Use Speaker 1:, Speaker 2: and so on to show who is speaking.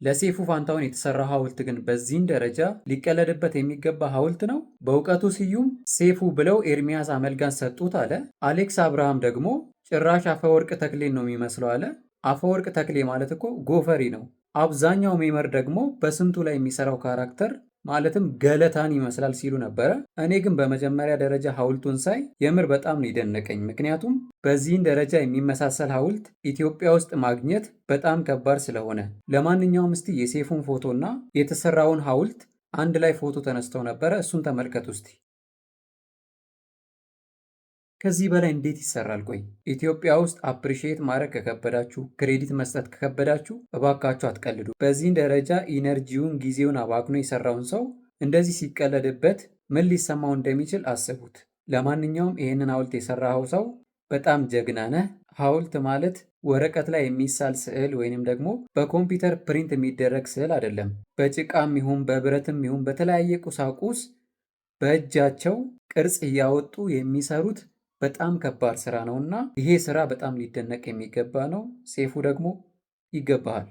Speaker 1: ለሴፉ ፋንታውን የተሰራ ሐውልት ግን በዚህን ደረጃ ሊቀለድበት የሚገባ ሐውልት ነው? በእውቀቱ ስዩም ሴፉ ብለው ኤርሚያስ አመልጋን ሰጡት አለ። አሌክስ አብርሃም ደግሞ ጭራሽ አፈወርቅ ተክሌን ነው የሚመስለው አለ። አፈወርቅ ተክሌ ማለት እኮ ጎፈሪ ነው። አብዛኛው ሜመር ደግሞ በስንቱ ላይ የሚሰራው ካራክተር ማለትም ገለታን ይመስላል ሲሉ ነበረ። እኔ ግን በመጀመሪያ ደረጃ ሐውልቱን ሳይ የምር በጣም ነው የደነቀኝ። ምክንያቱም በዚህን ደረጃ የሚመሳሰል ሐውልት ኢትዮጵያ ውስጥ ማግኘት በጣም ከባድ ስለሆነ። ለማንኛውም እስቲ የሴፉን ፎቶና የተሰራውን ሐውልት አንድ ላይ ፎቶ ተነስተው ነበረ። እሱን ተመልከቱ እስቲ። ከዚህ በላይ እንዴት ይሰራል? ቆይ ኢትዮጵያ ውስጥ አፕሪሺየት ማድረግ ከከበዳችሁ፣ ክሬዲት መስጠት ከከበዳችሁ እባካችሁ አትቀልዱ። በዚህን ደረጃ ኢነርጂውን ጊዜውን አባክኖ የሰራውን ሰው እንደዚህ ሲቀለድበት ምን ሊሰማው እንደሚችል አስቡት። ለማንኛውም ይህንን ሐውልት የሰራኸው ሰው በጣም ጀግና ነህ። ሐውልት ማለት ወረቀት ላይ የሚሳል ስዕል ወይንም ደግሞ በኮምፒውተር ፕሪንት የሚደረግ ስዕል አይደለም። በጭቃም ይሁን በብረትም ይሁን በተለያየ ቁሳቁስ በእጃቸው ቅርጽ እያወጡ የሚሰሩት በጣም ከባድ ስራ ነውና ይሄ ስራ በጣም ሊደነቅ የሚገባ ነው። ሴፉ ደግሞ ይገባሃል።